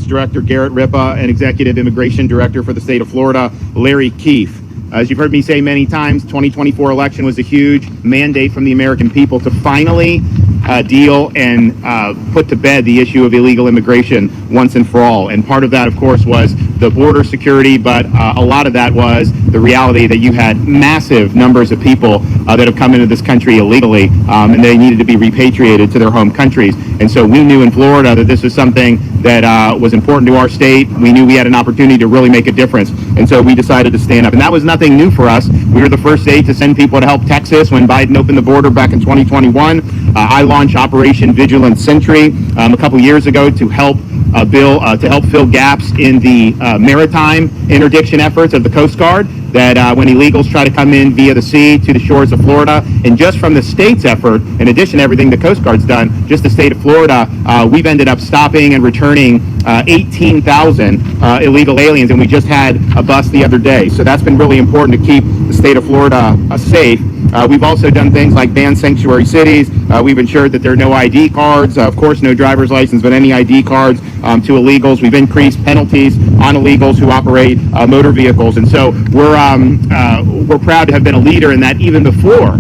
Director Garrett Ripa and Executive Immigration Director for the state of Florida, Larry Keefe. As you've heard me say many times, 2024 election was a huge mandate from the American people to finally deal and put to bed the issue of illegal immigration once and for all. And part of that, of course, was the border security, but a lot of that was the reality that you had massive numbers of people that have come into this country illegally, and they needed to be repatriated to their home countries. And so we knew in Florida that this was something that was important to our state. We knew we had an opportunity to really make a difference. And so we decided to stand up. And that was nothing new for us. We were the first state to send people to help Texas when Biden opened the border back in 2021. I launched Operation Vigilant Sentry a couple years ago to help fill gaps in the maritime interdiction efforts of the Coast Guard, that when illegals try to come in via the sea to the shores of Florida. And just from the state's effort, in addition to everything the Coast Guard's done, just the state of Florida, we've ended up stopping and returning 18,000 illegal aliens, and we just had a bust the other day. So that's been really important to keep the state of Florida safe. We've also done things like ban sanctuary cities. We've ensured that there are no ID cards, of course no driver's license, but any ID cards to illegals. We've increased penalties on illegals who operate motor vehicles. And so we're proud to have been a leader in that even before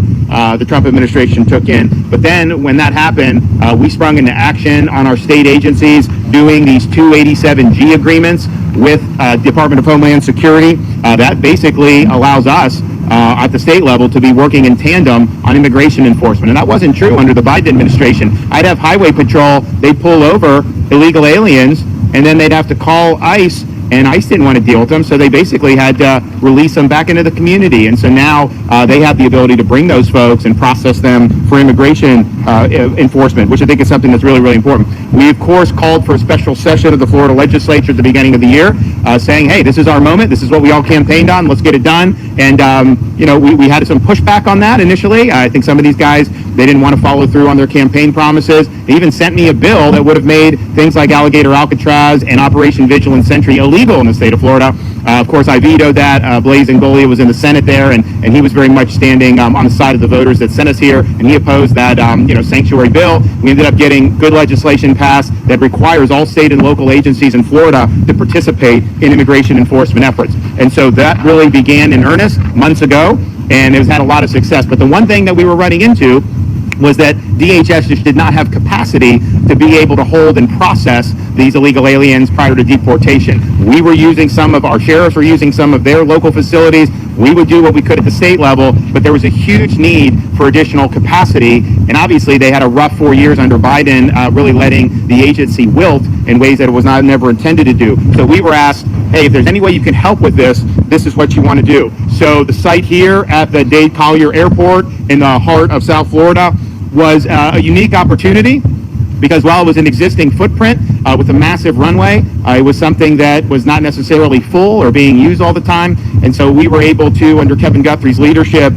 the Trump administration took in. But then when that happened, we sprung into action on our state agencies doing these 287G agreements with Department of Homeland Security. That basically allows us at the state level to be working in tandem on immigration enforcement. And that wasn't true under the Biden administration. I'd have Highway Patrol, they'd pull over illegal aliens, and then they'd have to call ICE, and ICE didn't want to deal with them, so they basically had to release them back into the community. And so now they have the ability to bring those folks and process them for immigration enforcement, which I think is something that's really, really important. We, of course, called for a special session of the Florida legislature at the beginning of the year, saying, hey, this is our moment. This is what we all campaigned on. Let's get it done. And, we had some pushback on that initially. I think some of these guys, they didn't want to follow through on their campaign promises. They even sent me a bill that would have made things like Alligator Alcatraz and Operation Vigilant Sentry illegal in the state of Florida. Of course, I vetoed that. Blaise Ingoglia was in the Senate there, and he was very much standing on the side of the voters that sent us here, and he opposed that sanctuary bill. We ended up getting good legislation passed that requires all state and local agencies in Florida to participate in immigration enforcement efforts. And so that really began in earnest months ago, and it has had a lot of success. But the one thing that we were running into was that DHS just did not have capacity to be able to hold and process these illegal aliens prior to deportation. We were using our sheriffs were using some of their local facilities. We would do what we could at the state level, but there was a huge need for additional capacity. And obviously they had a rough 4 years under Biden, really letting the agency wilt in ways that it was never intended to do. So we were asked, hey, if there's any way you can help with this, this is what you want to do. So the site here at the Dade Collier Airport in the heart of South Florida was a unique opportunity, because while it was an existing footprint with a massive runway, it was something that was not necessarily full or being used all the time. And so we were able to, under Kevin Guthrie's leadership,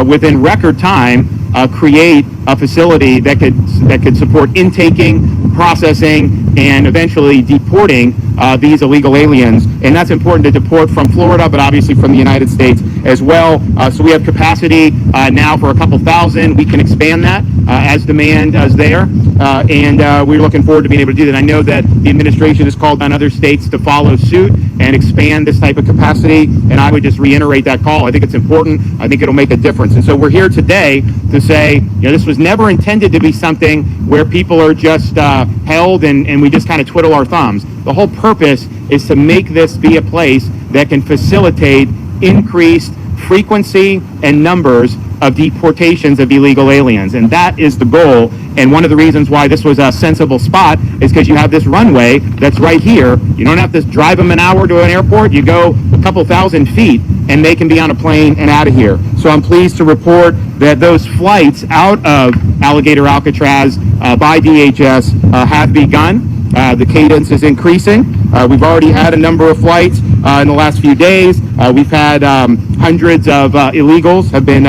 within record time, create a facility that could support intaking, processing, and eventually deporting these illegal aliens. And that's important to deport from Florida, but obviously from the United States as well. So we have capacity now for a couple thousand. We can expand that as demand is there. And we're looking forward to being able to do that. I know that the administration has called on other states to follow suit and expand this type of capacity. And I would just reiterate that call. I think it's important. I think it'll make a difference. And so we're here today to say, this was never intended to be something where people are just held and we just kind of twiddle our thumbs. The whole purpose is to make this be a place that can facilitate increased frequency and numbers of deportations of illegal aliens. And that is the goal. And one of the reasons why this was a sensible spot is because you have this runway that's right here. You don't have to drive them an hour to an airport. You go a couple thousand feet and they can be on a plane and out of here. So I'm pleased to report that those flights out of Alligator Alcatraz by DHS have begun. The cadence is increasing. We've already had a number of flights in the last few days. We've had hundreds of illegals have been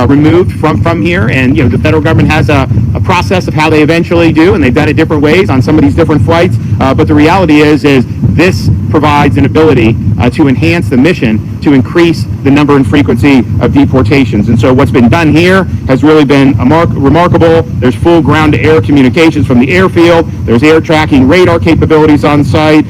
removed from here, and the federal government has a process of how they eventually do, and they've done it different ways on some of these different flights. But the reality is this provides an ability to enhance the mission to increase the number and frequency of deportations. And so what's been done here has really been remarkable. There's full ground-to-air communications from the airfield. There's air tracking radar capabilities on site.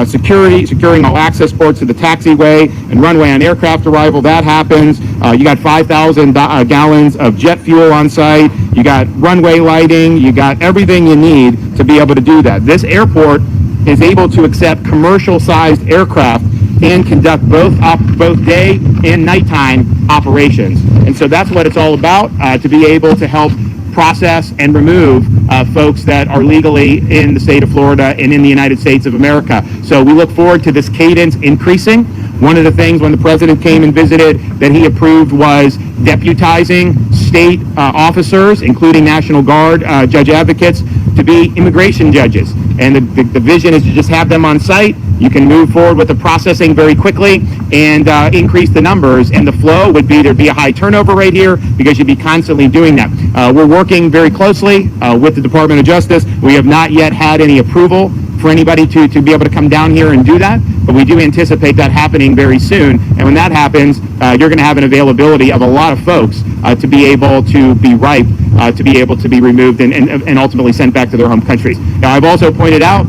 securing all access ports to the taxiway and runway on aircraft arrival. That happens. You got 5,000 gallons of jet fuel on site. You got runway lighting. You got everything you need to be able to do that. This airport is able to accept commercial-sized aircraft and conduct both day and nighttime operations. And so that's what it's all about, to be able to help process and remove folks that are legally in the state of Florida and in the United States of America. So we look forward to this cadence increasing. One of the things when the president came and visited that he approved was deputizing state officers, including National Guard judge advocates, to be immigration judges. And the vision is to just have them on site. You can move forward with the processing very quickly and increase the numbers. And the flow would be there'd be a high turnover rate here because you'd be constantly doing that. We're working very closely with the Department of Justice. We have not yet had any approval for anybody to be able to come down here and do that, but we do anticipate that happening very soon. And when that happens, you're going to have an availability of a lot of folks to be able to be ripe, to be able to be removed and ultimately sent back to their home countries. Now, I've also pointed out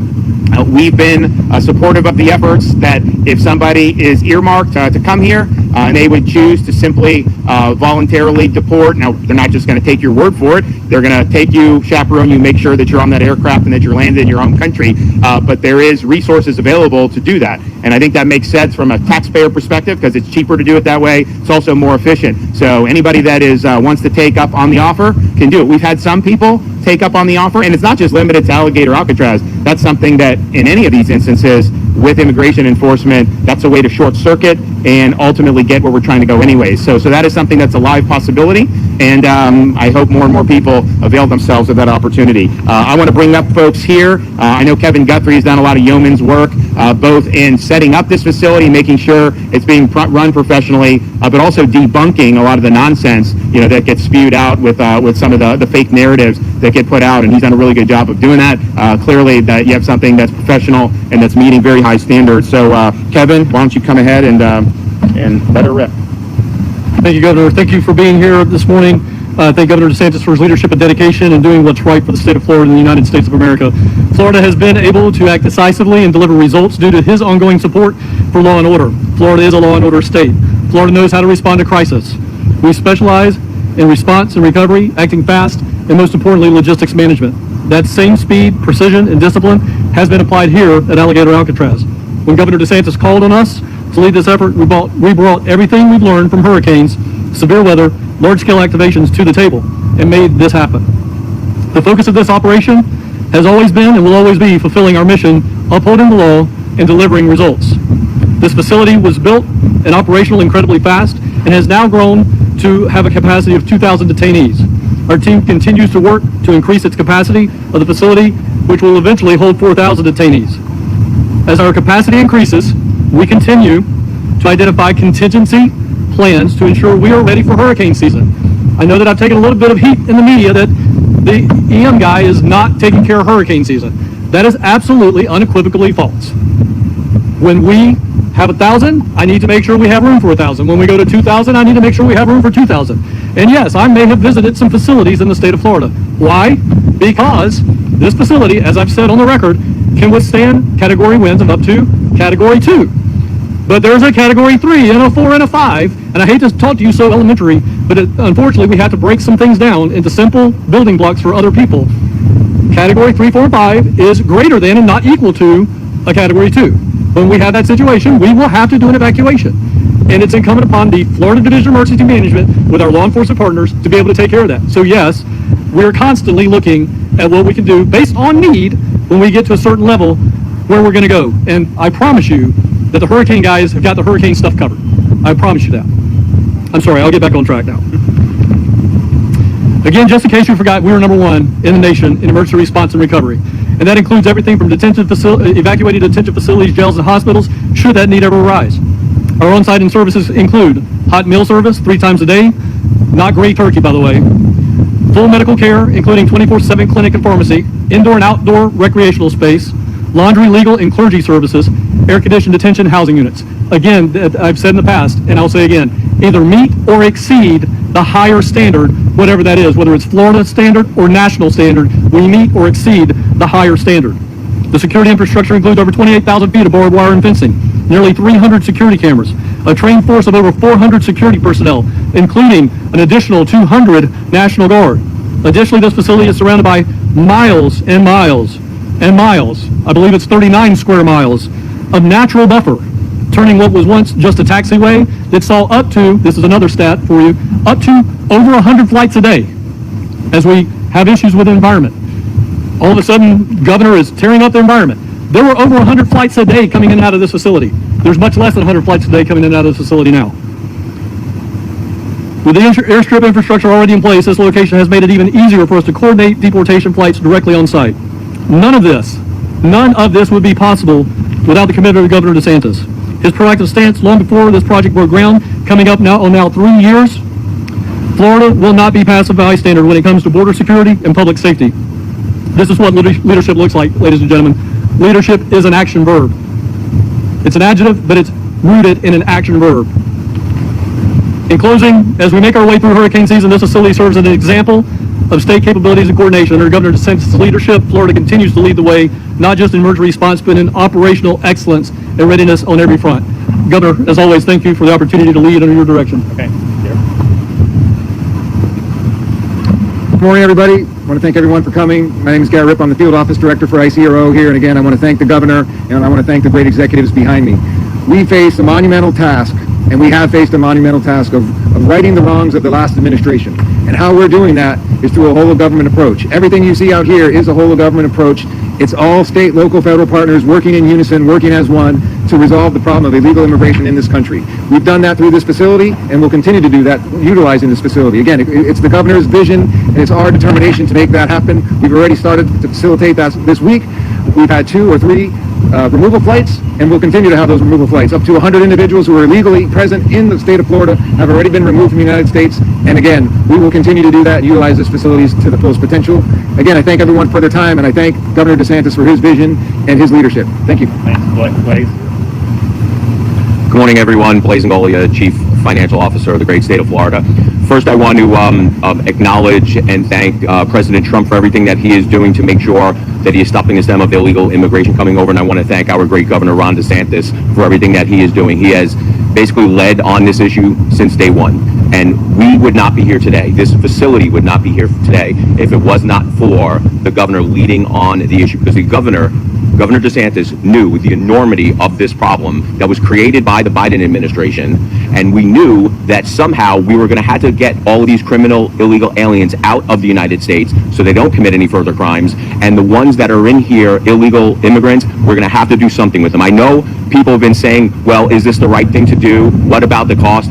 we've been supportive of the efforts that if somebody is earmarked to come here and they would choose to simply voluntarily deport. Now, they're not just going to take your word for it. They're going to take you, chaperone you, make sure that you're on that aircraft and that you're landed in your home country. But there is resources available to do that. And I think that makes sense from a taxpayer perspective because it's cheaper to do it that way. It's also more efficient. So anybody that is wants to take up on the offer can do it. We've had some people take up on the offer, and it's not just limited to Alligator Alcatraz. That's something that in any of these instances with immigration enforcement, that's a way to short circuit and ultimately get where we're trying to go anyways. So that is something that's a live possibility, and I hope more and more people avail themselves of that opportunity. I want to bring up folks here. I know Kevin Guthrie has done a lot of yeoman's work, both in setting up this facility, making sure it's being run professionally, but also debunking a lot of the nonsense, that gets spewed out with some of the fake narratives that get put out, and he's done a really good job of doing that. Clearly, that you have something that's professional and that's meeting very high standards. So, Kevin, why don't you come ahead and let her rip. Thank you, Governor. Thank you for being here this morning. Thank Governor Desantis for his leadership and dedication and doing what's right for the state of Florida and the United States of America. Florida has been able to act decisively and deliver results due to his ongoing support for law and order. Florida is a law and order state. Florida knows how to respond to crisis. We specialize in response and recovery, acting fast, and most importantly, logistics management. That same speed, precision, and discipline has been applied here at Alligator Alcatraz. When Governor Desantis called on us to lead this effort, we brought everything we've learned from hurricanes, severe weather, large-scale activations to the table and made this happen. The focus of this operation has always been and will always be fulfilling our mission, upholding the law and delivering results. This facility was built and operational incredibly fast and has now grown to have a capacity of 2,000 detainees. Our team continues to work to increase its capacity of the facility, which will eventually hold 4,000 detainees. As our capacity increases, we continue to identify contingency plans to ensure we are ready for hurricane season. I know that I've taken a little bit of heat in the media that the EM guy is not taking care of hurricane season. That is absolutely unequivocally false. When we have 1,000, I need to make sure we have room for 1,000. When we go to 2,000, I need to make sure we have room for 2,000. And yes, I may have visited some facilities in the state of Florida. Why? Because this facility, as I've said on the record, can withstand category winds of up to category 2. But there's a category 3 and a 4 and a 5, and I hate to talk to you so elementary, but unfortunately we have to break some things down into simple building blocks for other people. Category 3, 4, and 5 is greater than and not equal to a category 2. When we have that situation, we will have to do an evacuation. And it's incumbent upon the Florida Division of Emergency Management with our law enforcement partners to be able to take care of that. So yes, we're constantly looking at what we can do based on need when we get to a certain level where we're going to go. And I promise you that the hurricane guys have got the hurricane stuff covered. I promise you that. I'm sorry, I'll get back on track now. Again, just in case you forgot, we are #1 in the nation in emergency response and recovery. And that includes everything from evacuated detention facilities, jails, and hospitals, should that need ever arise. Our on-site services include hot meal service 3 times a day, not gray turkey, by the way, full medical care, including 24/7 clinic and pharmacy, indoor and outdoor recreational space, laundry, legal, and clergy services, air-conditioned detention housing units. Again, I've said in the past, and I'll say again, either meet or exceed the higher standard, whatever that is, whether it's Florida standard or national standard, we meet or exceed the higher standard. The security infrastructure includes over 28,000 feet of barbed wire and fencing, nearly 300 security cameras, a trained force of over 400 security personnel, including an additional 200 National Guard. Additionally, this facility is surrounded by miles and miles and miles, I believe it's 39 square miles, of natural buffer, turning what was once just a taxiway that saw up to, this is another stat for you, up to over 100 flights a day as we have issues with the environment. All of a sudden, governor is tearing up the environment. There were over 100 flights a day coming in and out of this facility. There's much less than 100 flights a day coming in and out of this facility now. With the airstrip infrastructure already in place, this location has made it even easier for us to coordinate deportation flights directly on site. None of this would be possible without the commitment of Governor Desantis. His proactive stance long before this project broke ground, coming up now 3 years, Florida will not be passive bystander when it comes to border security and public safety. This is what leadership looks like, ladies and gentlemen. Leadership is an action verb. It's an adjective, but it's rooted in an action verb. In closing, as we make our way through hurricane season, this facility serves as an example of state capabilities and coordination. Under Governor DeSantis' leadership, Florida continues to lead the way, not just in emergency response, but in operational excellence and readiness on every front. Governor, as always, thank you for the opportunity to lead under your direction. Okay. Good morning, everybody. I want to thank everyone for coming. My name is Gary Ripp. I'm the Field Office Director for ICRO here. And again, I want to thank the Governor, and I want to thank the great executives behind me. We face a monumental task, and we have faced a monumental task of righting the wrongs of the last administration. And how we're doing that is through a whole-of-government approach. Everything you see out here is a whole-of-government approach. It's all state, local, federal partners working in unison, working as one to resolve the problem of illegal immigration in this country. We've done that through this facility, and we'll continue to do that utilizing this facility. Again, it's the governor's vision, and it's our determination to make that happen. We've already started to facilitate that this week. We've had 2 or 3 removal flights, and we'll continue to have those removal flights. Up to 100 individuals who are illegally present in the state of Florida have already been removed from the United States. And again, we will continue to do that and utilize this facilities to the fullest potential. Again, I thank everyone for their time, and I thank Governor DeSantis for his vision and his leadership. Thank you. Thanks, Blaze. Good morning, everyone. Blaise Ngolia, Chief Financial Officer of the great state of Florida. First, I want to acknowledge and thank President Trump for everything that he is doing to make sure that he is stopping the stem of illegal immigration coming over. And I want to thank our great Governor Ron DeSantis for everything that he is doing. He has basically led on this issue since day one. And we would not be here today. This facility would not be here today if it was not for the governor leading on the issue, because the Governor DeSantis knew the enormity of this problem that was created by the Biden administration, and we knew that somehow we were going to have to get all of these criminal illegal aliens out of the United States so they don't commit any further crimes, and the ones that are in here, illegal immigrants, we're going to have to do something with them. I know people have been saying, well, is this the right thing to do? What about the cost?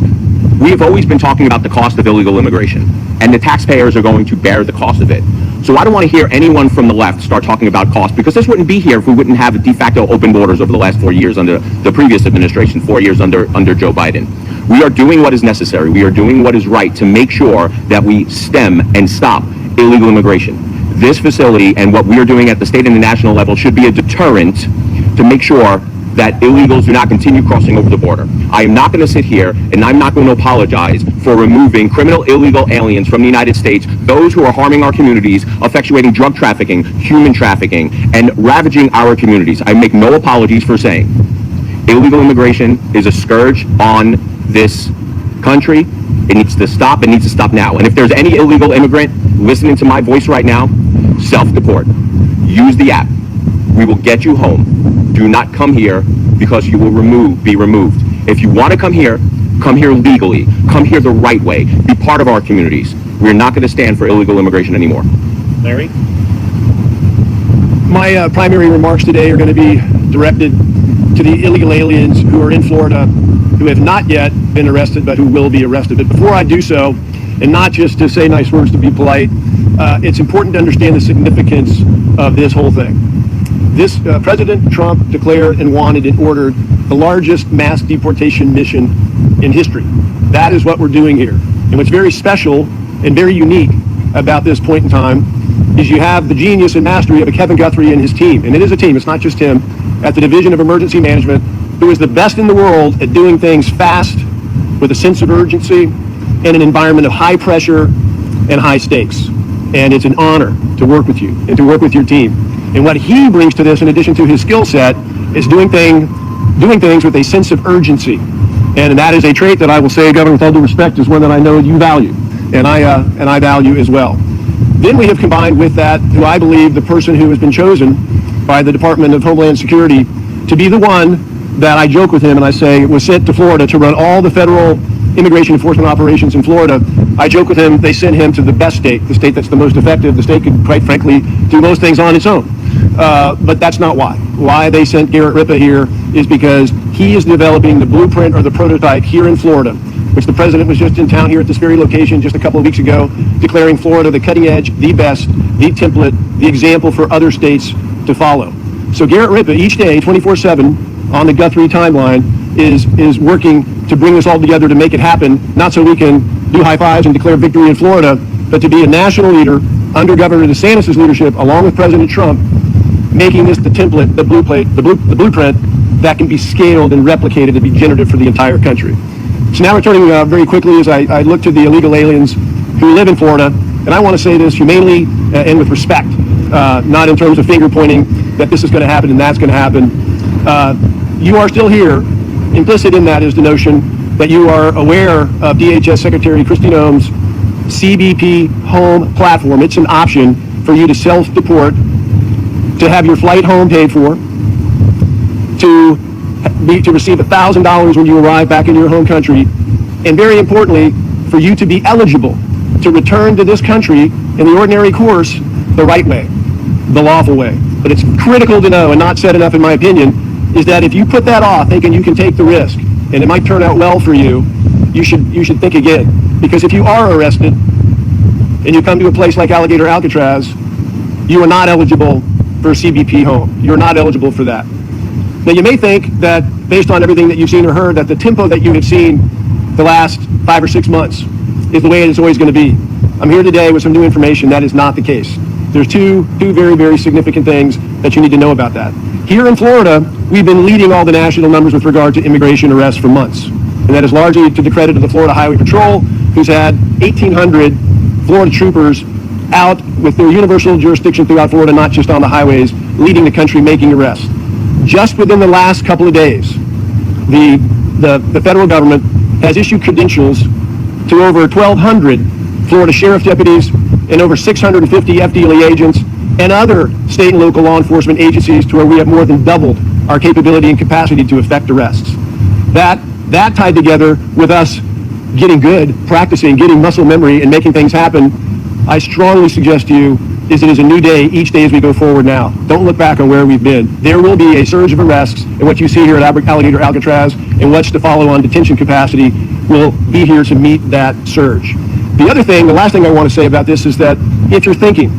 We have always been talking about the cost of illegal immigration, and the taxpayers are going to bear the cost of it. So I don't want to hear anyone from the left start talking about cost, because this wouldn't be here if we wouldn't have de facto open borders over the last 4 years under the previous administration, 4 years under Joe Biden. We are doing what is necessary. We are doing what is right to make sure that we stem and stop illegal immigration. This facility and what we are doing at the state and the national level should be a deterrent to make sure that illegals do not continue crossing over the border. I am not going to sit here and I'm not going to apologize for removing criminal illegal aliens from the United States, those who are harming our communities, effectuating drug trafficking, human trafficking, and ravaging our communities. I make no apologies for saying illegal immigration is a scourge on this country. It needs to stop. It needs to stop now. And if there's any illegal immigrant listening to my voice right now, self-deport. Use the app. We will get you home. Do not come here because you will be removed. If you want to come here legally. Come here the right way. Be part of our communities. We're not going to stand for illegal immigration anymore. Larry? My primary remarks today are going to be directed to the illegal aliens who are in Florida who have not yet been arrested but who will be arrested. But before I do so, and not just to say nice words to be polite, it's important to understand the significance of this whole thing. This President Trump declared and wanted and ordered the largest mass deportation mission in history. That is what we're doing here. And what's very special and very unique about this point in time is you have the genius and mastery of a Kevin Guthrie and his team, and it is a team, it's not just him, at the Division of Emergency Management, who is the best in the world at doing things fast, with a sense of urgency, and an environment of high pressure and high stakes. And it's an honor to work with you and to work with your team. And what he brings to this, in addition to his skill set, is doing things with a sense of urgency. And that is a trait that I will say, Governor, with all due respect, is one that I know you value, and I value as well. Then we have combined with that, who I believe the person who has been chosen by the Department of Homeland Security to be the one that I joke with him and I say was sent to Florida to run all the federal immigration enforcement operations in Florida. I joke with him, they sent him to the best state, the state that's the most effective. The state could, quite frankly, do most things on its own. But that's not why. Why they sent Garrett Ripa here is because he is developing the blueprint or the prototype here in Florida, which the president was just in town here at this very location just a couple of weeks ago, declaring Florida the cutting edge, the best, the template, the example for other states to follow. So Garrett Ripa, each day, 24/7, on the Guthrie timeline, is working to bring us all together to make it happen, not so we can do high fives and declare victory in Florida, but to be a national leader under Governor Desantis' leadership, along with President Trump, making this the template, the blueprint that can be scaled and replicated to be generative for the entire country. So now returning very quickly as I look to the illegal aliens who live in Florida, and I want to say this humanely and with respect, not in terms of finger pointing that this is going to happen and that's going to happen. You are still here. Implicit in that is the notion that you are aware of DHS Secretary Kristi Noem's CBP home platform. It's an option for you to self-deport, to have your flight home paid for, to receive $1,000 when you arrive back in your home country, and very importantly, for you to be eligible to return to this country in the ordinary course the right way, the lawful way. But it's critical to know, and not said enough in my opinion, is that if you put that off thinking you can take the risk and it might turn out well for you, you should think again. Because if you are arrested and you come to a place like Alligator Alcatraz, you are not eligible for a CBP home. You're not eligible for that. Now you may think that based on everything that you've seen or heard, that the tempo that you have seen the last 5 or 6 months is the way it is always going to be. I'm here today with some new information. That is not the case. There's two very, very significant things that you need to know about that. Here in Florida, we've been leading all the national numbers with regard to immigration arrests for months. And that is largely to the credit of the Florida Highway Patrol, who's had 1,800 Florida troopers out with their universal jurisdiction throughout Florida, not just on the highways, leading the country making arrests. Just within the last couple of days, the federal government has issued credentials to over 1,200 Florida sheriff deputies and over 650 FDLE agents and other state and local law enforcement agencies, to where we have more than doubled our capability and capacity to effect arrests. That tied together with us getting good, practicing, getting muscle memory, and making things happen, I strongly suggest to you is it is a new day each day as we go forward now. Don't look back on where we've been. There will be a surge of arrests, and what you see here at Alligator Alcatraz and what's to follow on detention capacity will be here to meet that surge. The other thing, the last thing I want to say about this is that if you're thinking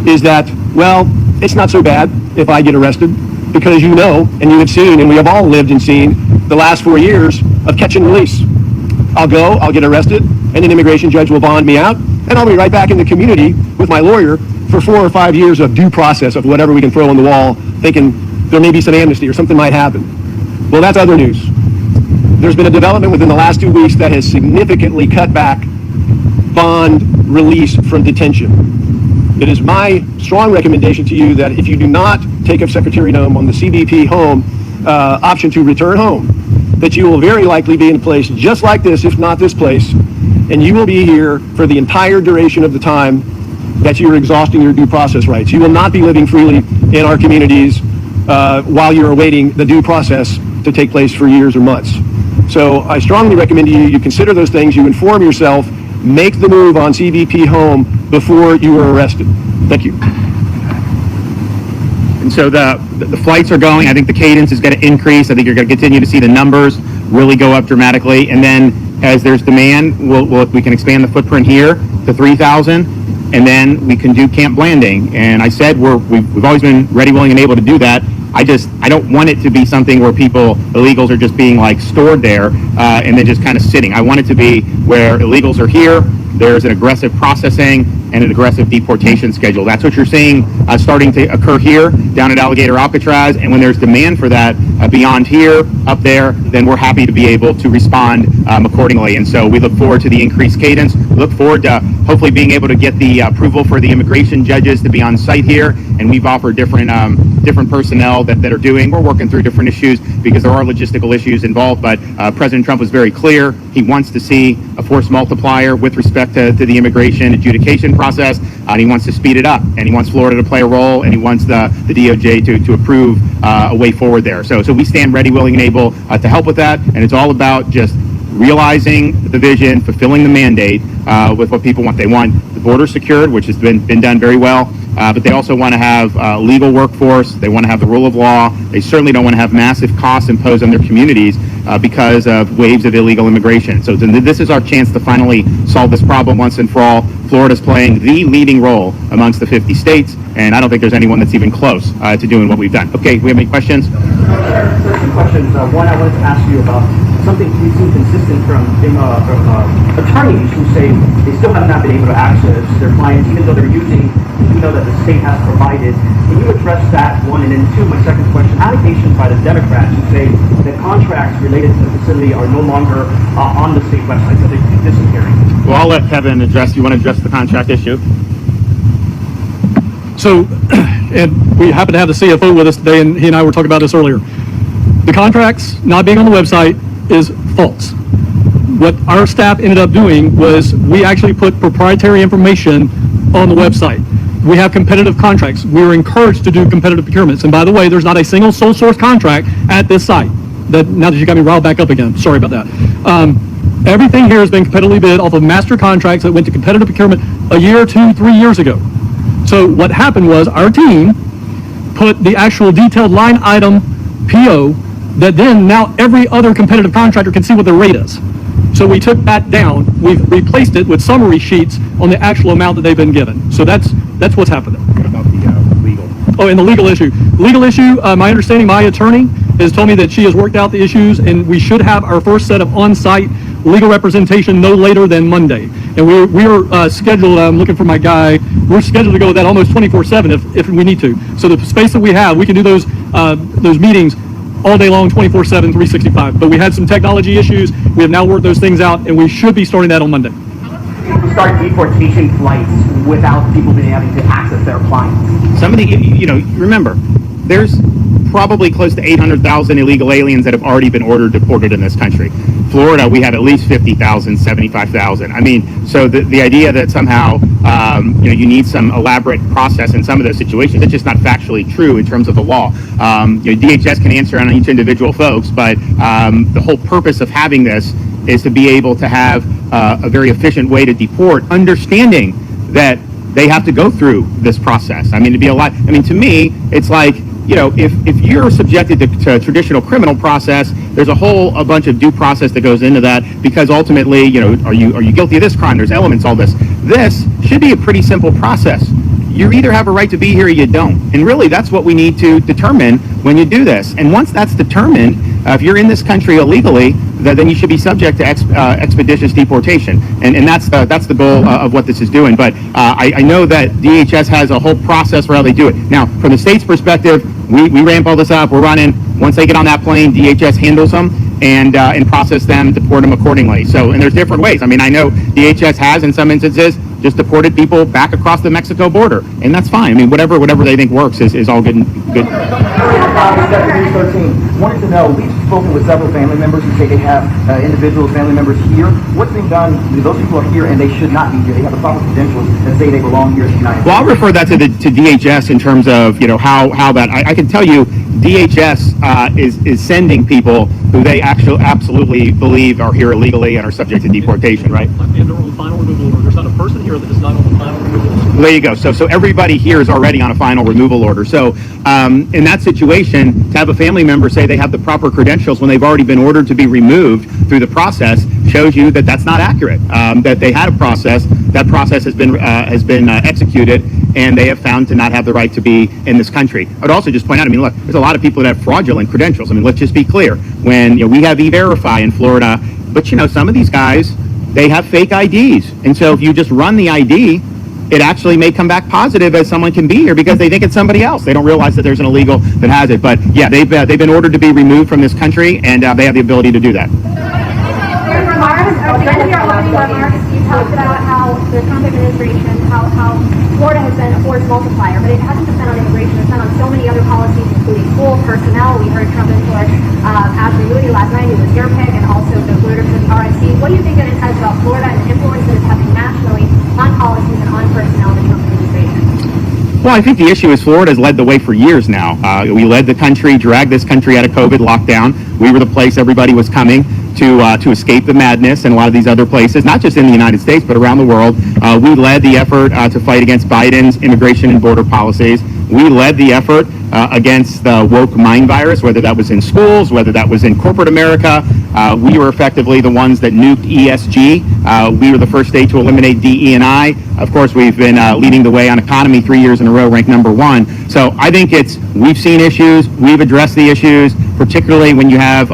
is that, well, it's not so bad if I get arrested, because you know, and you have seen, and we have all lived and seen the last 4 years of catch and release. I'll go, I'll get arrested, and an immigration judge will bond me out, and I'll be right back in the community with my lawyer for 4 or 5 years of due process of whatever we can throw on the wall, thinking there may be some amnesty or something might happen. Well, that's other news. There's been a development within the last 2 weeks that has significantly cut back bond release from detention. It is my strong recommendation to you that if you do not take up Secretary Noem on the CBP home option to return home, that you will very likely be in a place just like this, if not this place, and you will be here for the entire duration of the time that you're exhausting your due process rights. You will not be living freely in our communities while you're awaiting the due process to take place for years or months. So I strongly recommend to you, you consider those things, you inform yourself, make the move on CBP home before you are arrested. Thank you. And so the flights are going. I think the cadence is going to increase. I think you're going to continue to see the numbers really go up dramatically. And then as there's demand, we can expand the footprint here to 3,000, and then we can do Camp Blanding. And I said we've always been ready, willing, and able to do that. I don't want it to be something where illegals are just being like stored there and then just kind of sitting. I want it to be where illegals are here, there's an aggressive processing and an aggressive deportation schedule. That's what you're seeing starting to occur here down at Alligator Alcatraz, and when there's demand for that beyond here, up there, then we're happy to be able to respond accordingly. And so we look forward to the increased cadence. We look forward to hopefully being able to get the approval for the immigration judges to be on site here, and we've offered different personnel that are doing. We're working through different issues because there are logistical issues involved, but President Trump was very clear. He wants to see a force multiplier with respect to the immigration adjudication process, and he wants to speed it up, and he wants Florida to play a role, and he wants the DOJ to approve a way forward there. So we stand ready, willing, and able to help with that, and it's all about just realizing the vision, fulfilling the mandate with what people want. They want the border secured, which has been done very well, but they also want to have a legal workforce. They want to have the rule of law. They certainly don't want to have massive costs imposed on their communities because of waves of illegal immigration. So this is our chance to finally solve this problem once and for all. Florida's playing the leading role amongst the 50 states, and I don't think there's anyone that's even close to doing what we've done. Okay, we have any questions? Two questions. One, I wanted to ask you about something we've seen consistent from attorneys who say they still have not been able to access their clients, even though they're using, even though that the state has provided. Can you address that, one? And then two, my second question, allegations by the Democrats who say that contracts related to the facility are no longer on the state website, that they're disappearing. Well, I'll let Kevin address. You want to address the contract issue? So, and we happen to have the CFO with us today, and he and I were talking about this earlier. The contracts not being on the website is false. What our staff ended up doing was we actually put proprietary information on the website. We have competitive contracts. We were encouraged to do competitive procurements. And by the way, there's not a single sole source contract at this site. Now that you got me riled back up again, sorry about that. Everything here has been competitively bid off of master contracts that went to competitive procurement a year, 2, 3 years ago. So what happened was our team put the actual detailed line item PO that then now every other competitive contractor can see what their rate is. So we took that down. We've replaced it with summary sheets on the actual amount that they've been given. So that's what's happening. What about the legal? Oh, and the legal issue. Legal issue, my understanding, my attorney has told me that she has worked out the issues, and we should have our first set of on-site legal representation no later than Monday. And we are scheduled, I'm looking for my guy, we're scheduled to go with that almost 24/7 if we need to. So the space that we have, we can do those meetings all day long, 24/7, 365. But we had some technology issues. We have now worked those things out, and we should be starting that on Monday. People start deportation flights without people being able to access their clients. Some of the, remember, there's probably close to 800,000 illegal aliens that have already been ordered deported in this country. Florida, we have at least 50,000, 75,000. I mean, so the idea that somehow, you need some elaborate process in some of those situations, it's just not factually true in terms of the law. DHS can answer on each individual folks, but the whole purpose of having this is to be able to have a very efficient way to deport, understanding that they have to go through this process. I mean, to me, it's like, if you're subjected to traditional criminal process, there's a bunch of due process that goes into that, because ultimately, are you guilty of this crime? There's elements, all this. This should be a pretty simple process. You either have a right to be here or you don't. And really, that's what we need to determine when you do this. And once that's determined, if you're in this country illegally, then you should be subject to expeditious deportation. And that's the goal of what this is doing. But I know that DHS has a whole process for how they do it. Now, from the state's perspective, we ramp all this up. We're running. Once they get on that plane, DHS handles them and process them, deport them accordingly. So, and there's different ways. I mean, I know DHS has, in some instances, just deported people back across the Mexico border, and that's fine. I mean, whatever they think works is all good. News 13. Wanted to know, we've spoken with several family members who say they have individual family members here. What's being done? Those people are here and they should not be here. They have the proper credentials that say they belong here to the United States. Well, I'll refer that to DHS in terms of how that. I can tell you, DHS is sending people who they absolutely believe are here illegally and are subject to deportation, right? And they're on the final removal order. There's not a person here that is not on the final removal order. There you go. So everybody here is already on a final removal order. So in that situation, to have a family member say they have the proper credentials when they've already been ordered to be removed through the process shows you that that's not accurate. That they had a process. That process has been executed, and they have found to not have the right to be in this country. I would also just point out, look, there's a lot of people that have fraudulent credentials. Let's just be clear. When we have E-Verify in Florida, but some of these guys they have fake IDs. And so if you just run the ID, it actually may come back positive as someone can be here because they think it's somebody else. They don't realize that there's an illegal that has it. But yeah, they've been ordered to be removed from this country, and they have the ability to do that. Your remarks, at the end of your opening remarks, you talked about how the Trump administration, how Florida has been a force multiplier, but it hasn't just been on immigration, it's been on so many other policies, including school, personnel. We heard Trump endorse Ashley Moody last night, who was your pick, and also the leadership of the RIC. What do you think that it says about Florida and the influence that it's having nationally on policies and on personnel in the Trump administration? Well, I think the issue is Florida has led the way for years now. We led the country, dragged this country out of COVID lockdown. We were the place everybody was coming to escape the madness in a lot of these other places, not just in the United States, but around the world. We led the effort to fight against Biden's immigration and border policies. We led the effort against the woke mind virus, whether that was in schools, whether that was in corporate America. We were effectively the ones that nuked ESG. We were the first state to eliminate DE&I. Of course, we've been leading the way on economy 3 years in a row, ranked #1. So I think we've seen issues, we've addressed the issues, particularly when you have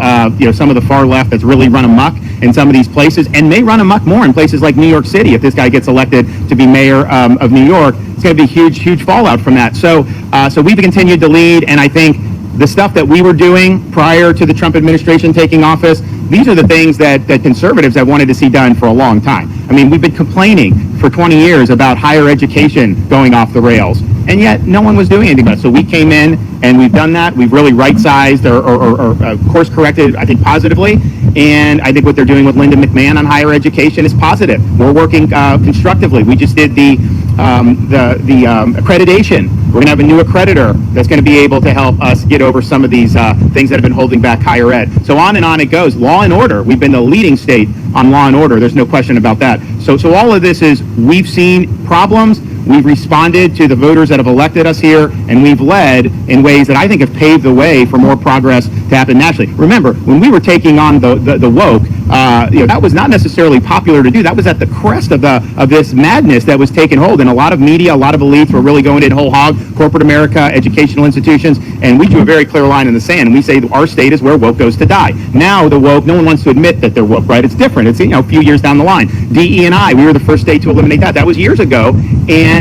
some of the far left that's really run amok in some of these places, and may run amok more in places like New York City. If this guy gets elected to be mayor of New York, it's going to be huge fallout from that. So we've continued to lead, and I think the stuff that we were doing prior to the Trump administration taking office, these are the things that conservatives have wanted to see done for a long time. I mean, we've been complaining for 20 years about higher education going off the rails, and yet no one was doing anything about it. So we came in and we've done that. We've really right-sized or course-corrected, I think, positively. And I think what they're doing with Linda McMahon on higher education is positive. We're working constructively. We just did the accreditation. We're going to have a new accreditor that's going to be able to help us get over some of these things that have been holding back higher ed. So on it goes. Law and order. We've been the leading state on law and order. There's no question about that. So all of this is, we've seen problems. We've responded to the voters that have elected us here, and we've led in ways that I think have paved the way for more progress to happen nationally. Remember, when we were taking on the woke, that was not necessarily popular to do. That was at the crest of this madness that was taking hold, and a lot of media, a lot of elites were really going in whole hog, corporate America, educational institutions, and we drew a very clear line in the sand, and we say our state is where woke goes to die. Now the woke, no one wants to admit that they're woke, right? It's different. It's a few years down the line. DE&I, we were the first state to eliminate that. That was years ago, and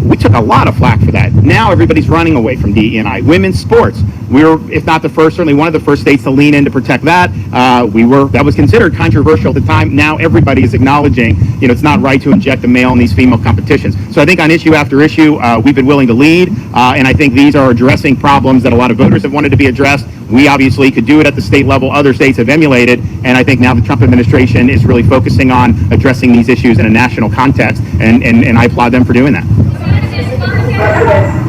we took a lot of flack for that. Now everybody's running away from DE&I. Women's sports, we were, if not the first, certainly one of the first states to lean in to protect that. That was considered controversial at the time. Now everybody is acknowledging, it's not right to inject the male in these female competitions. So I think on issue after issue, we've been willing to lead, and I think these are addressing problems that a lot of voters have wanted to be addressed. We obviously could do it at the state level. Other states have emulated, and I think now the Trump administration is really focusing on addressing these issues in a national context, and I applaud them for doing that.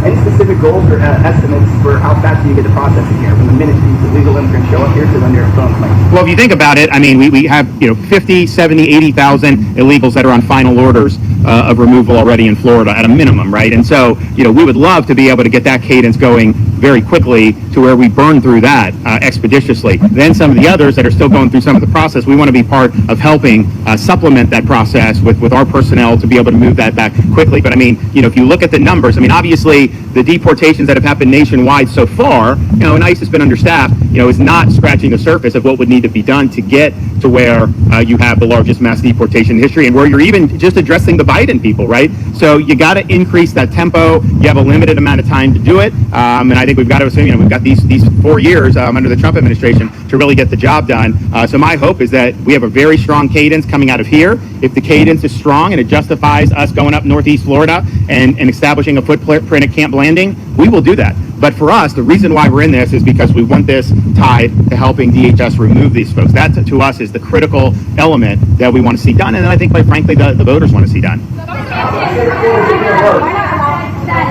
Any specific goals or estimates for how fast do you get the processing here from the minute the legal immigrants show up here to when they're phone claims? Well, if you think about it, I mean, we have 50, 70, 80,000 illegals that are on final orders of removal already in Florida at a minimum, right? And so, we would love to be able to get that cadence going very quickly to where we burn through that expeditiously. Then some of the others that are still going through some of the process, we want to be part of helping supplement that process with our personnel to be able to move that back quickly. But I mean, if you look at the numbers, I mean, obviously the deportations that have happened nationwide so far, and ICE has been understaffed, is not scratching the surface of what would need to be done to get to where you have the largest mass deportation in history, and where you're even just addressing the Biden people, right? So you got to increase that tempo. You have a limited amount of time to do it, and I think we've got to assume, we've got these 4 years under the Trump administration to really get the job done. So my hope is that we have a very strong cadence coming out of here. If the cadence is strong and it justifies us going up Northeast Florida and establishing a footprint at Camp Landing, we will do that. But for us, the reason why we're in this is because we want this tied to helping DHS remove these folks. That, to us, is the critical element that we want to see done, and I think, quite frankly, the voters want to see done. That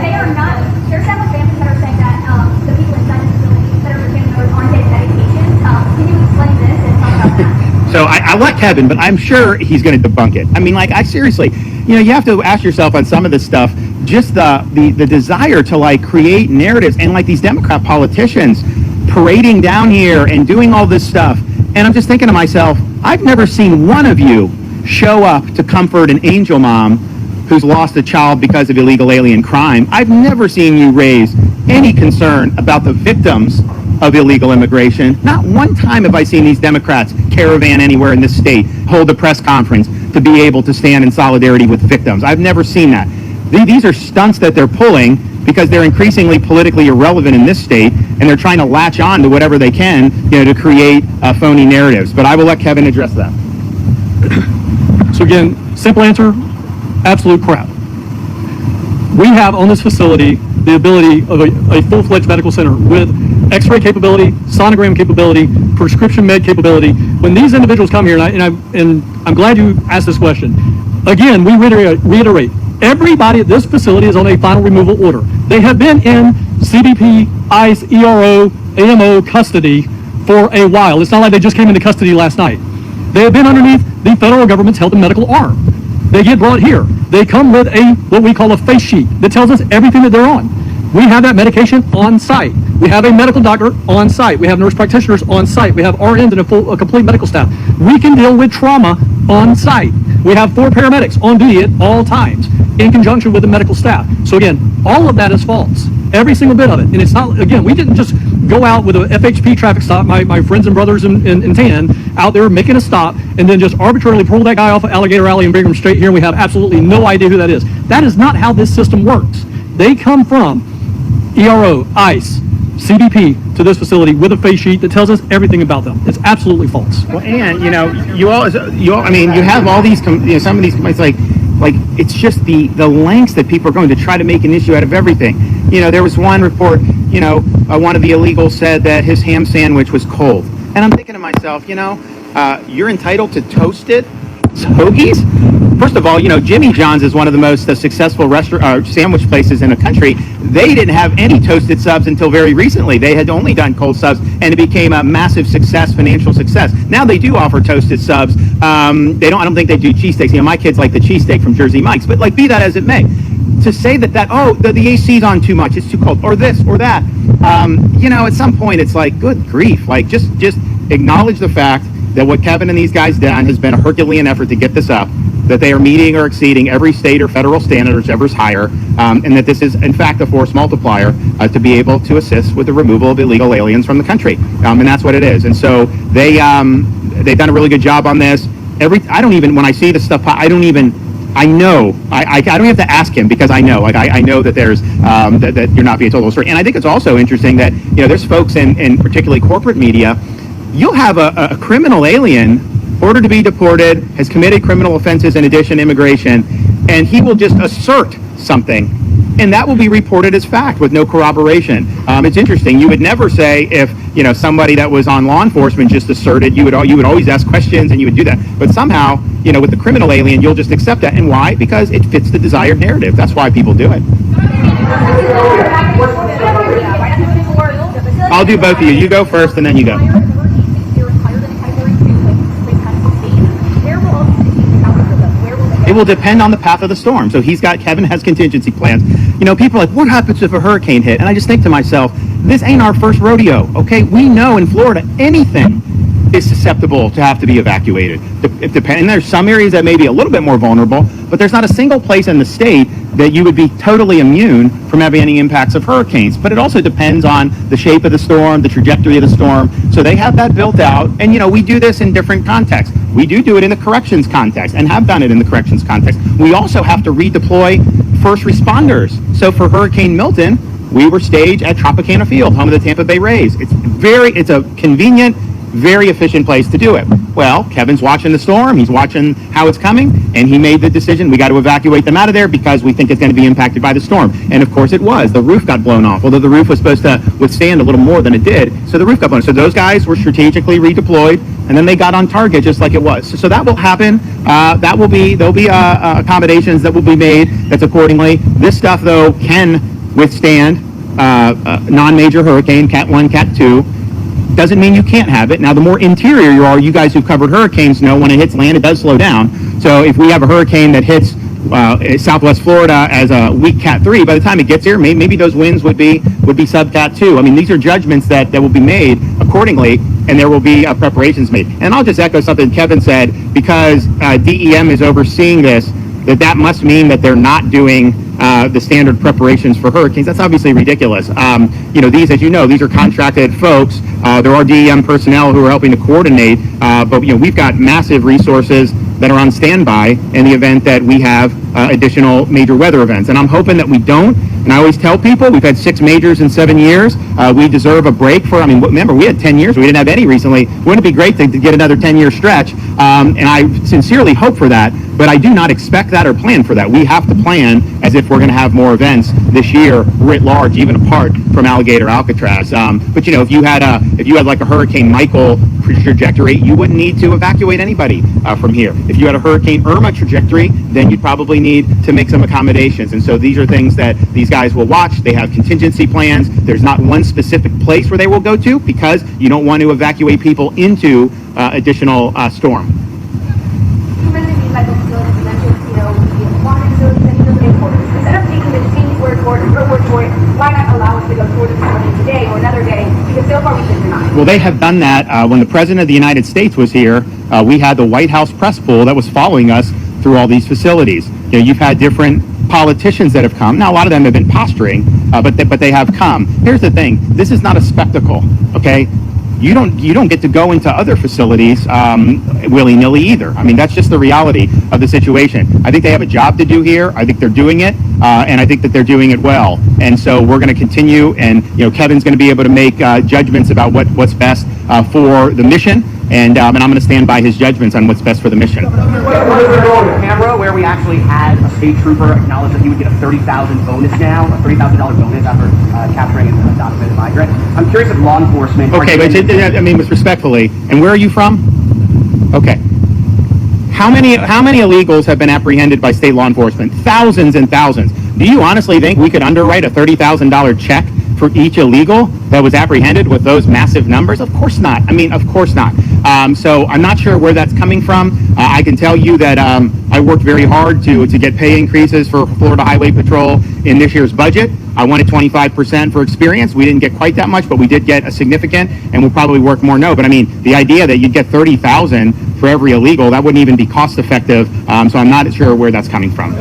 they are not, there's several families that are saying that the people inside the facility that are family members aren't getting medications. Can you explain this and talk about that? So I like Kevin, but I'm sure he's going to debunk it. I mean, I seriously, you have to ask yourself on some of this stuff, just the desire to create narratives, and these Democrat politicians parading down here and doing all this stuff. And I'm just thinking to myself, I've never seen one of you show up to comfort an angel mom who's lost a child because of illegal alien crime. I've never seen you raise any concern about the victims of illegal immigration. Not one time have I seen these Democrats caravan anywhere in this state, hold a press conference to be able to stand in solidarity with victims. I've never seen that. These are stunts that they're pulling because they're increasingly politically irrelevant in this state, and they're trying to latch on to whatever they can, to create phony narratives. But I will let Kevin address that. So again, simple answer, absolute crap. We have on this facility the ability of a full-fledged medical center with x-ray capability, sonogram capability, prescription med capability. When these individuals come here, and I'm glad you asked this question. Again, we reiterate, everybody at this facility is on a final removal order. They have been in CBP, ICE, ERO, AMO custody for a while. It's not like they just came into custody last night. They have been underneath the federal government's health and medical arm. They get brought here. They come with what we call a face sheet that tells us everything that they're on. We have that medication on site. We have a medical doctor on site. We have nurse practitioners on site. We have RNs and a complete medical staff. We can deal with trauma on site. We have 4 paramedics on duty at all times in conjunction with the medical staff. So again, all of that is false. Every single bit of it. And it's not, again, we didn't just go out with a FHP traffic stop, my friends and brothers in tan, out there making a stop, and then just arbitrarily pull that guy off of Alligator Alley and bring him straight here, and we have absolutely no idea who that is. That is not how this system works. They come from ERO, ICE, CBP to this facility with a face sheet that tells us everything about them. It's absolutely false. Well, and you have all these, some of these complaints, like it's just the lengths that people are going to try to make an issue out of everything. There was one report, one of the illegals said that his ham sandwich was cold, and I'm thinking to myself, you're entitled to toast it, hoagies. First of all, Jimmy John's is one of the most successful sandwich places in the country. They didn't have any toasted subs until very recently. They had only done cold subs, and it became a massive success, financial success. Now they do offer toasted subs. I don't think they do cheesesteaks. My kids like the cheesesteak from Jersey Mike's, but be that as it may, to say that the AC's on too much, it's too cold, or this or that, at some point it's like, good grief, just acknowledge the fact that what Kevin and these guys done has been a Herculean effort to get this up, that they are meeting or exceeding every state or federal standard, whichever's higher, and that this is, in fact, a force multiplier to be able to assist with the removal of illegal aliens from the country. And that's what it is. And so they've done a really good job on this. When I see this stuff, I don't have to ask him, because I know, I know that there's, that you're not being told the story. And I think it's also interesting that, there's folks in particularly corporate media, you'll have a criminal alien ordered to be deported, has committed criminal offenses in addition to immigration, and he will just assert something, and that will be reported as fact with no corroboration. It's interesting. You would never say if somebody that was on law enforcement just asserted. You would always ask questions, and you would do that. But somehow, with the criminal alien, you'll just accept that. And why? Because it fits the desired narrative. That's why people do it. I'll do both of you. You go first, and then you go. It will depend on the path of the storm. So Kevin has contingency plans. People are like, what happens if a hurricane hit? And I just think to myself, this ain't our first rodeo, okay? We know in Florida, anything is susceptible to have to be evacuated. And there's some areas that may be a little bit more vulnerable, but there's not a single place in the state that you would be totally immune from having any impacts of hurricanes. But it also depends on the shape of the storm, the trajectory of the storm. So they have that built out. And, we do this in different contexts. We do it in the corrections context and have done it in the corrections context. We also have to redeploy first responders. So for Hurricane Milton, we were staged at Tropicana Field, home of the Tampa Bay Rays. It's a convenient, very efficient place to do it. Well, Kevin's watching the storm, he's watching how it's coming, and he made the decision, we got to evacuate them out of there because we think it's going to be impacted by the storm. And of course it was. The roof got blown off, although the roof was supposed to withstand a little more than it did, so the roof got blown off. So those guys were strategically redeployed, and then they got on target just like it was. So that will happen. There'll be accommodations that will be made that's accordingly. This stuff, though, can withstand non-major hurricane, Cat 1, Cat 2. Doesn't mean you can't have it. Now, the more interior you are, you guys who've covered hurricanes know when it hits land, it does slow down. So if we have a hurricane that hits Southwest Florida as a weak Cat 3, by the time it gets here, maybe those winds would be sub Cat 2. I mean, these are judgments that will be made accordingly, and there will be preparations made. And I'll just echo something Kevin said, because DEM is overseeing this, that must mean that they're not doing the standard preparations for hurricanes. That's obviously ridiculous. These, as you know, these are contracted folks. There are DEM personnel who are helping to coordinate, but we've got massive resources that are on standby in the event that we have additional major weather events. And I'm hoping that we don't. And I always tell people we've had 6 majors in 7 years. We deserve a break for, remember, we had 10 years. We didn't have any recently. Wouldn't it be great to get another 10-year stretch? And I sincerely hope for that. But I do not expect that or plan for that. We have to plan as if we're going to have more events this year, writ large, even apart from Alligator Alcatraz. But if you had like a Hurricane Michael trajectory, you wouldn't need to evacuate anybody from here. If you had a Hurricane Irma trajectory, then you'd probably need to make some accommodations. And so these are things that these guys will watch. They have contingency plans. There's not one specific place where they will go to because you don't want to evacuate people into additional storm. You mentioned these types of facilities, you mentioned, the water facilities and even importers. Instead of taking the team's word for it, your word for it, why not allow us to go toward the facility today or another day? Because so far we've been denied. Well, they have done that. When the President of the United States was here, we had the White House press pool that was following us through all these facilities. You've had different politicians that have come. Now, a lot of them have been posturing, but they have come. Here's the thing. This is not a spectacle, okay? You don't get to go into other facilities willy-nilly either. That's just the reality of the situation. I think they have a job to do here. I think they're doing it, and I think that they're doing it well. And so we're going to continue, and Kevin's going to be able to make judgments about what's best for the mission, and I'm going to stand by his judgments on what's best for the mission. Camera where we actually had a state trooper acknowledge that he would get a $30,000 bonus now, a $30,000 bonus after capturing an undocumented migrant. I'm curious if law enforcement... Okay, but with respectfully, and where are you from? Okay. How many illegals have been apprehended by state law enforcement? Thousands and thousands. Do you honestly think we could underwrite a $30,000 check for each illegal that was apprehended with those massive numbers? Of course not. Of course not. So I'm not sure where that's coming from. I can tell you that I worked very hard to get pay increases for Florida Highway Patrol in this year's budget. I wanted 25% for experience. We didn't get quite that much, but we did get a significant, and we'll probably work more. No, but the idea that you'd get $30,000 for every illegal, that wouldn't even be cost effective. So I'm not sure where that's coming from.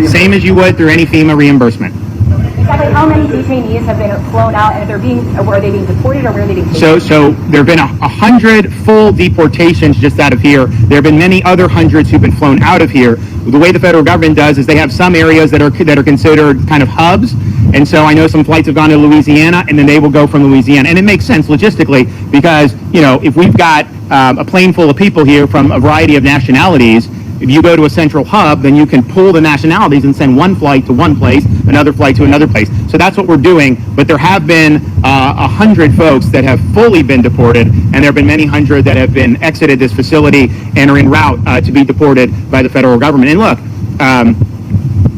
Same as you would through any FEMA reimbursement. Exactly how many detainees have been flown out, and are they being deported, or where are they being taken? So there have been 100 full deportations just out of here. There have been many other hundreds who've been flown out of here. The way the federal government does is they have some areas that are considered kind of hubs. And so I know some flights have gone to Louisiana, and then they will go from Louisiana. And it makes sense logistically because, if we've got a plane full of people here from a variety of nationalities, if you go to a central hub, then you can pull the nationalities and send one flight to one place, another flight to another place. So that's what we're doing. But there have been 100 folks that have fully been deported, and there have been many hundred that have been exited this facility and are en route to be deported by the federal government. And look,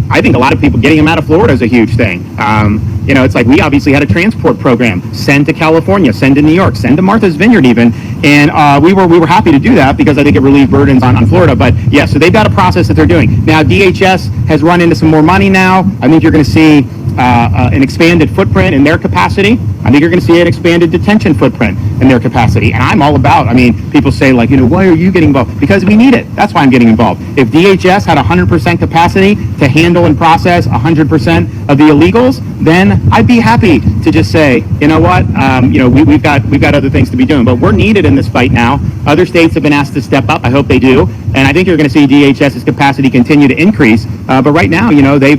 I think a lot of people getting them out of Florida is a huge thing. It's like we obviously had a transport program, send to California, send to New York, send to Martha's Vineyard even, and we were happy to do that because I think it relieved burdens on Florida. But yeah, so they've got a process that they're doing. Now DHS has run into some more money now. I think you're going to see an expanded footprint in their capacity. I think you're going to see an expanded detention footprint in their capacity. And I'm all about, people say like, why are you getting involved? Because we need it. That's why I'm getting involved. If DHS had 100% capacity to handle and process 100% of the illegals, then I'd be happy to just say, you know what, we've got other things to be doing. But we're needed in this fight now. Other states have been asked to step up. I hope they do. And I think you're going to see DHS's capacity continue to increase. But right now, they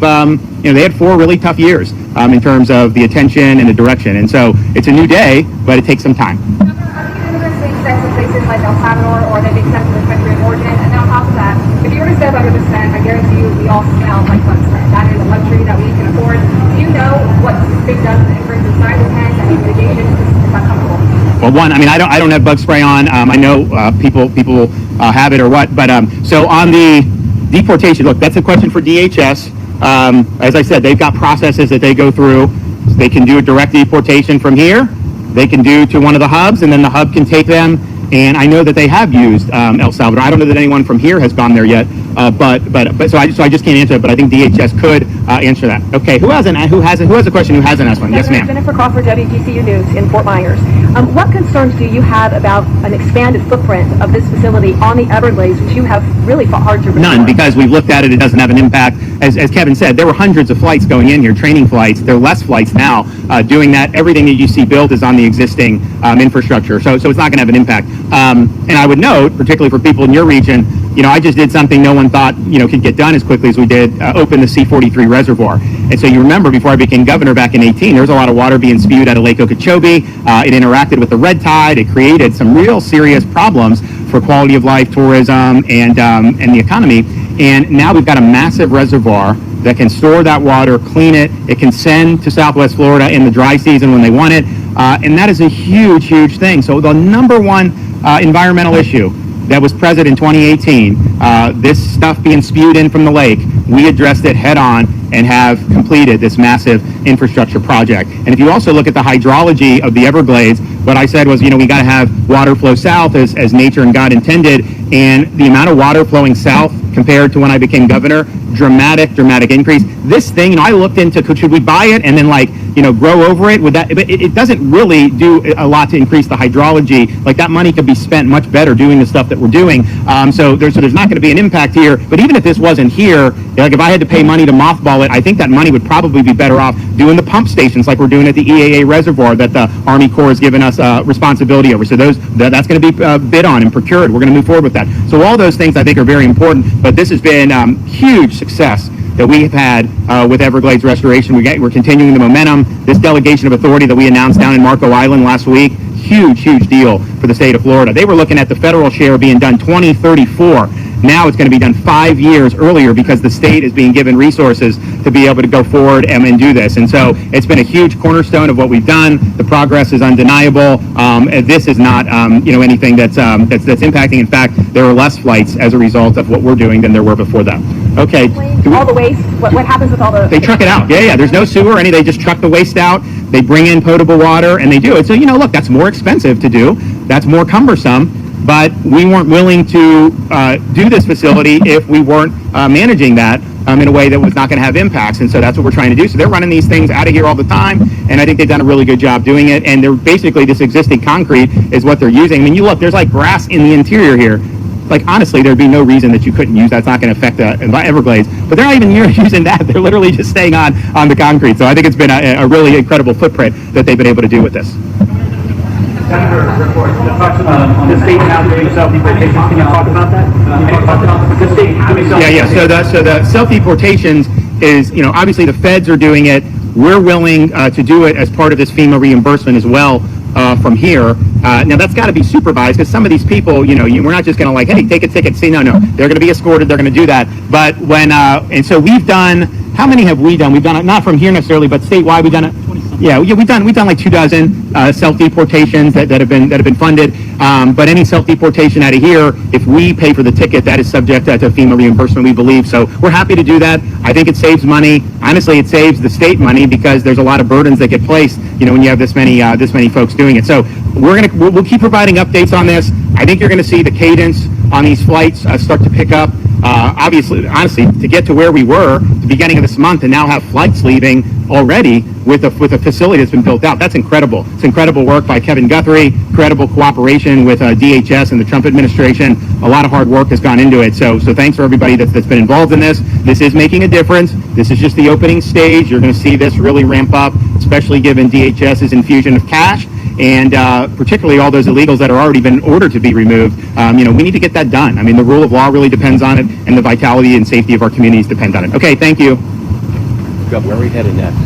had 4 really tough years in terms of the attention and the direction. And so it's a new day, but it takes some time. Immigrants make sense in places like El Salvador, or they make sense in their country of origin. And on top of that, if you were to step under the tent, I guarantee you we all smell like sunset. That is a luxury that we can afford. Do you know what big does in terms of size of tent? Mitigation is not comfortable. Well, one, I don't have bug spray on. I know people have it or what, but so on the deportation, look, that's a question for DHS. As I said, they've got processes that they go through. They can do a direct deportation from here. They can do to one of the hubs, and then the hub can take them. And I know that they have used El Salvador. I don't know that anyone from here has gone there yet, but so I just can't answer it. But I think DHS could answer that. Okay, who has a question who hasn't asked one? Yes, ma'am. Jennifer Crawford, WGCU News in Fort Myers. What concerns do you have about an expanded footprint of this facility on the Everglades, which you have really fought hard to restore? None, because we've looked at it. It doesn't have an impact. As Kevin said, there were hundreds of flights going in here, training flights. There are less flights now doing that. Everything that you see built is on the existing infrastructure, so it's not going to have an impact. And I would note, particularly for people in your region, I just did something no one thought, could get done as quickly as we did, open the C-43 reservoir. And so you remember before I became governor back in 18, there was a lot of water being spewed out of Lake Okeechobee. It interacted with the red tide. It created some real serious problems for quality of life, tourism, and the economy. And now we've got a massive reservoir that can store that water, clean it. It can send to Southwest Florida in the dry season when they want it. And that is a huge, huge thing. So the number one environmental issue that was present in 2018, this stuff being spewed in from the lake, we addressed it head on and have completed this massive infrastructure project. And if you also look at the hydrology of the Everglades, what I said was, we got to have water flow south as nature and God intended. And the amount of water flowing south compared to when I became governor, dramatic increase. This thing, I looked into, should we buy it and then grow over it? But it doesn't really do a lot to increase the hydrology. Like that money could be spent much better doing the stuff that we're doing. So there's not going to be an impact here. But even if this wasn't here, like if I had to pay money to mothball it, I think that money would probably be better off doing the pump stations like we're doing at the EAA reservoir that the Army Corps has given us responsibility over. So that's going to be bid on and procured. We're going to move forward with that. So all those things I think are very important. But this has been huge success that we have had with Everglades restoration. We're continuing the momentum. This delegation of authority that we announced down in Marco Island last week, huge deal for the state of Florida. They were looking at the federal share being done 2034. Now it's going to be done 5 years earlier because the state is being given resources to be able to go forward and do this. And so it's been a huge cornerstone of what we've done. The progress is undeniable. And this is not anything that's impacting. In fact, there are less flights as a result of what we're doing than there were before that. Okay. All the waste, what happens with all the... They truck it out. Yeah. There's no sewer or any. They just truck the waste out. They bring in potable water and they do it. So, look, that's more expensive to do. That's more cumbersome. But we weren't willing to do this facility if we weren't managing that in a way that was not going to have impacts. And so that's what we're trying to do. So they're running these things out of here all the time. And I think they've done a really good job doing it. And they're basically, this existing concrete is what they're using. I mean, you look, there's like grass in the interior here. Like, honestly, there'd be no reason that you couldn't use that. It's not going to affect the Everglades. But they're not even using that. They're literally just staying on the concrete. So I think it's been a really incredible footprint that they've been able to do with this. Senator report that talks about the state now doing self-deportations. Can you talk about that? The state doing self-deportations. So the self-deportations is, obviously the feds are doing it. We're willing to do it as part of this FEMA reimbursement as well from here. Now that's got to be supervised because some of these people, we're not just going to like, hey, take a ticket. Say no. They're going to be escorted. They're going to do that. But when and so we've done. How many have we done? We've done it not from here necessarily, but statewide. We've done it. Yeah, we've done like 24 self-deportations that have been funded. But any self-deportation out of here, if we pay for the ticket, that is subject to FEMA reimbursement, we believe. So we're happy to do that. I think it saves money. Honestly, it saves the state money because there's a lot of burdens that get placed, when you have this many folks doing it. So we'll keep providing updates on this. I think you're going to see the cadence on these flights start to pick up. Obviously, honestly, to get to where we were at the beginning of this month and now have flights leaving already with a facility that's been built out, that's incredible. It's incredible work by Kevin Guthrie, incredible cooperation with DHS and the Trump administration. A lot of hard work has gone into it. So thanks for everybody that's been involved in this. This is making a difference. This is just the opening stage. You're going to see this really ramp up, especially given DHS's infusion of cash. And particularly all those illegals that are already been ordered to be removed, we need to get that done. I mean, the rule of law really depends on it, and the vitality and safety of our communities depend on it. Okay, thank you. Where are we headed next?